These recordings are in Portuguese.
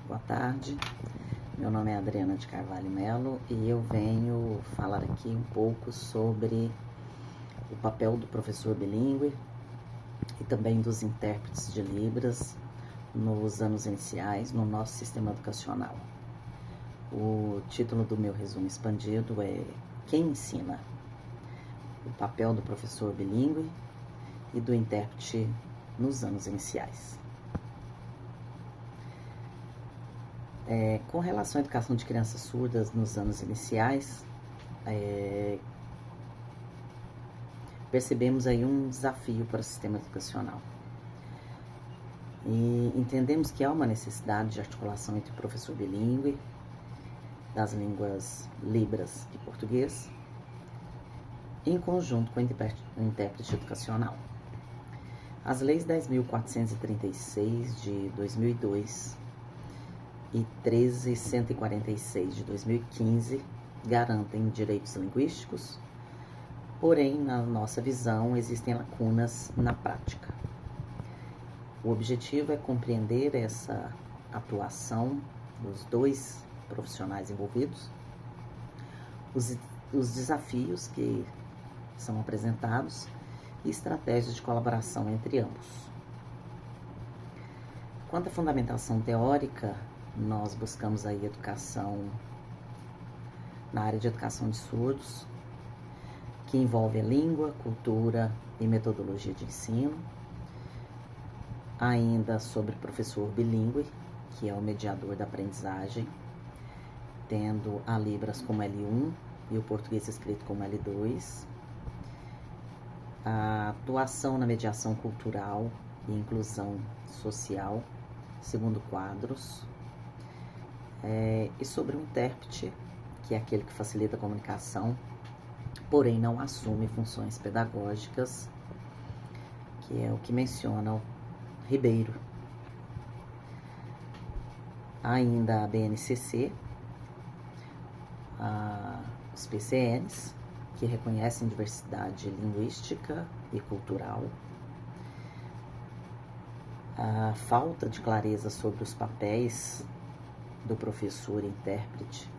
boa tarde. Meu nome é Adriana de Carvalho Melo e eu venho falar aqui um pouco sobre o papel do professor bilíngue e também dos intérpretes de Libras nos anos iniciais no nosso sistema educacional. O título do meu resumo expandido é Quem ensina? O papel do professor bilíngue e do intérprete nos anos iniciais. Com relação à educação de crianças surdas nos anos iniciais, percebemos aí um desafio para o sistema educacional. E entendemos que há uma necessidade de articulação entre o professor bilíngue das línguas Libras e português, em conjunto com o intérprete educacional. As leis 10.436 de 2002 e 13.146 de 2015 garantem direitos linguísticos, porém, na nossa visão, existem lacunas na prática. O objetivo é compreender essa atuação dos dois profissionais envolvidos, os desafios que são apresentados e estratégias de colaboração entre ambos. Quanto à fundamentação teórica, nós buscamos aí educação na área de educação de surdos, que envolve a língua, cultura e metodologia de ensino. Ainda sobre professor bilíngue, que é o mediador da aprendizagem, tendo a Libras como L1 e o português escrito como L2. A atuação na mediação cultural e inclusão social, segundo quadros. E sobre o intérprete, que é aquele que facilita a comunicação, porém não assume funções pedagógicas, que é o que menciona o Ribeiro. Ainda a BNCC, os PCNs, que reconhecem diversidade linguística e cultural, a falta de clareza sobre os papéis do professor e intérprete,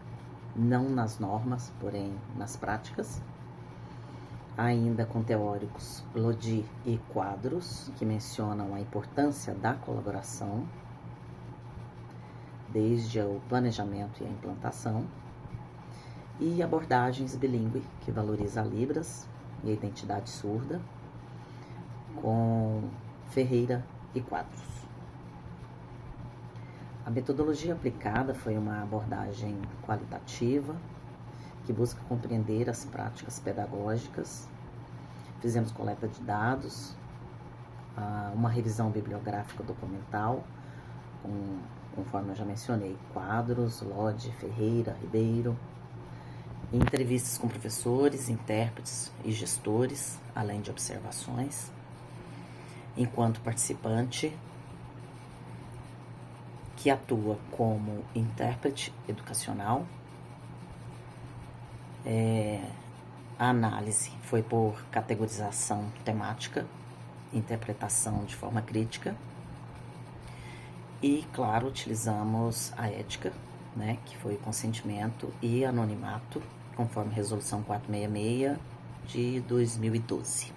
não nas normas, porém nas práticas. Ainda com teóricos Lodi e Quadros, que mencionam a importância da colaboração, desde o planejamento e a implantação, e abordagens bilíngue, que valoriza a Libras e a identidade surda, com Ferreira e Quadros. A metodologia aplicada foi uma abordagem qualitativa, que busca compreender as práticas pedagógicas. Fizemos coleta de dados, uma revisão bibliográfica documental, conforme eu já mencionei, Quadros, Lodi, Ferreira, Ribeiro, entrevistas com professores, intérpretes e gestores, além de observações. Enquanto participante, que atua como intérprete educacional, a análise foi por categorização temática, interpretação de forma crítica e, claro, utilizamos a ética, que foi consentimento e anonimato, conforme Resolução 466 de 2012.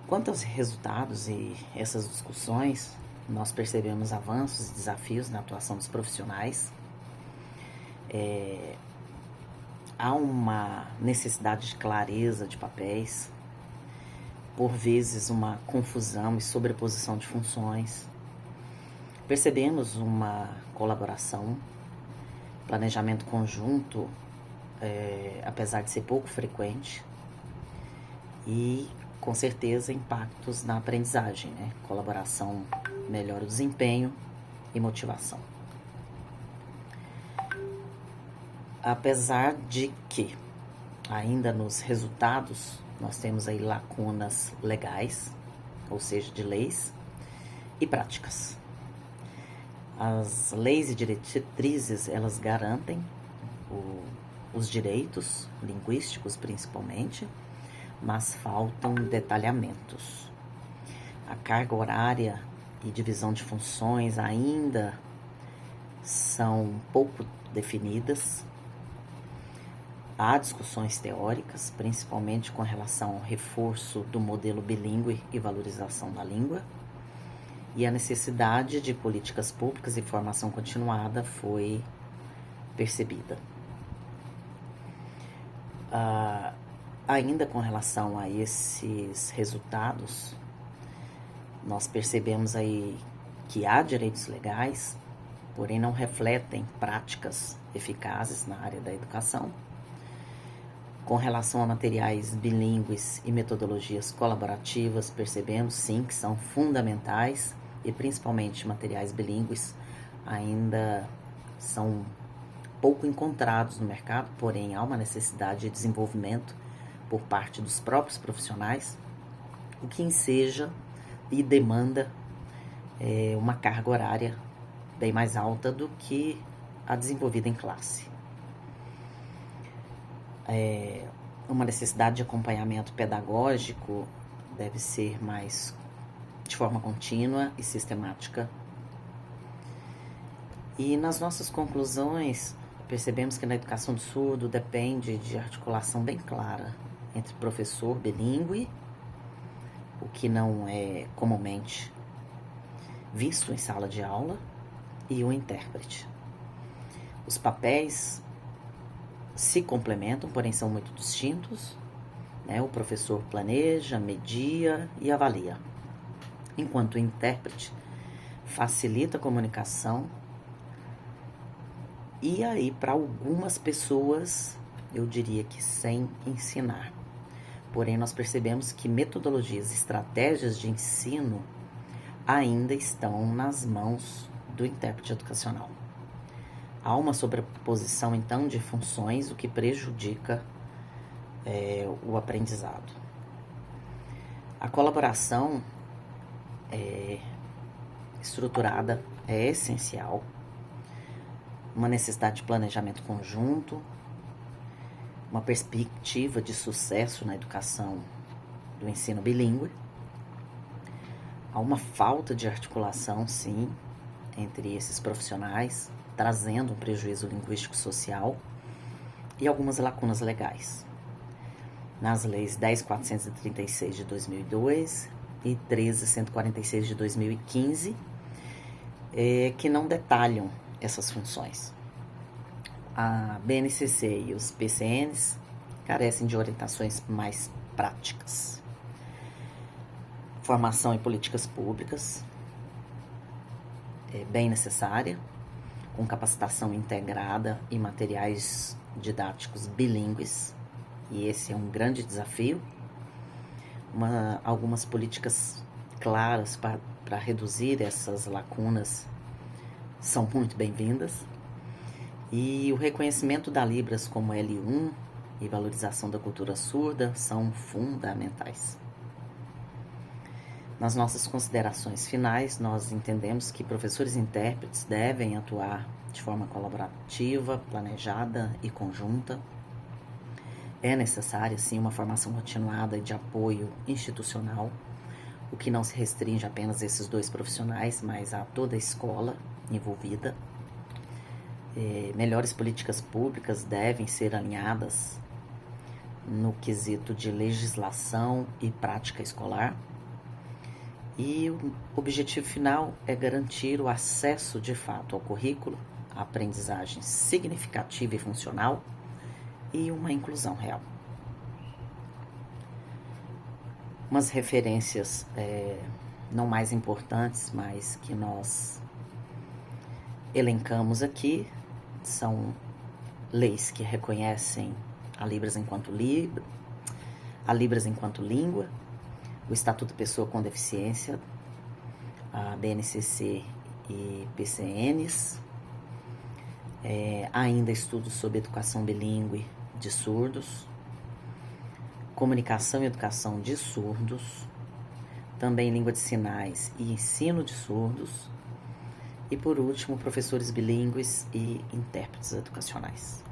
Quanto aos resultados e essas discussões, nós percebemos avanços e desafios na atuação dos profissionais. Há uma necessidade de clareza de papéis, por vezes uma confusão e sobreposição de funções. Percebemos uma colaboração, planejamento conjunto, apesar de ser pouco frequente, e com certeza impactos na aprendizagem, Colaboração melhora o desempenho e motivação. Apesar de que, ainda nos resultados, nós temos aí lacunas legais, ou seja, de leis e práticas. As leis e diretrizes, elas garantem os direitos linguísticos, principalmente, mas faltam detalhamentos. A carga horária e divisão de funções ainda são pouco definidas. Há discussões teóricas, principalmente com relação ao reforço do modelo bilíngue e valorização da língua, e a necessidade de políticas públicas e formação continuada foi percebida. Ainda com relação a esses resultados, nós percebemos aí que há direitos legais, porém não refletem práticas eficazes na área da educação. Com relação a materiais bilíngues e metodologias colaborativas, percebemos sim que são fundamentais e principalmente materiais bilíngues ainda são pouco encontrados no mercado, porém há uma necessidade de desenvolvimento por parte dos próprios profissionais, o que enseja e demanda uma carga horária bem mais alta do que a desenvolvida em classe. Uma necessidade de acompanhamento pedagógico deve ser mais de forma contínua e sistemática. E nas nossas conclusões, percebemos que na educação do surdo depende de articulação bem clara entre professor bilíngue, o que não é comumente visto em sala de aula, e o intérprete. Os papéis se complementam, porém são muito distintos, né? O professor planeja, media e avalia, enquanto o intérprete facilita a comunicação e aí para algumas pessoas eu diria que sem ensinar. Porém nós percebemos que metodologias, estratégias de ensino ainda estão nas mãos do intérprete educacional. Há uma sobreposição, então, de funções, o que prejudica o aprendizado. A colaboração estruturada é essencial, uma necessidade de planejamento conjunto, uma perspectiva de sucesso na educação do ensino bilíngue. Há uma falta de articulação, sim, entre esses profissionais, trazendo um prejuízo linguístico-social e algumas lacunas legais. Nas leis 10.436 de 2002 e 13.146 de 2015, que não detalham essas funções. A BNCC e os PCNs carecem de orientações mais práticas. Formação em políticas públicas é bem necessária, com capacitação integrada e materiais didáticos bilíngues, e esse é um grande desafio. Algumas políticas claras para reduzir essas lacunas são muito bem-vindas, e o reconhecimento da Libras como L1 e valorização da cultura surda são fundamentais. Nas nossas considerações finais, nós entendemos que professores e intérpretes devem atuar de forma colaborativa, planejada e conjunta. É necessária, sim, uma formação continuada de apoio institucional, o que não se restringe apenas a esses dois profissionais, mas a toda a escola envolvida. Melhores políticas públicas devem ser alinhadas no quesito de legislação e prática escolar. E o objetivo final é garantir o acesso de fato ao currículo, a aprendizagem significativa e funcional e uma inclusão real. Umas referências não mais importantes, mas que nós elencamos aqui, são leis que reconhecem a Libras enquanto língua, o Estatuto da Pessoa com Deficiência, a BNCC e PCNs, ainda estudos sobre educação bilíngue de surdos, comunicação e educação de surdos, também língua de sinais e ensino de surdos, e por último, professores bilíngues e intérpretes educacionais.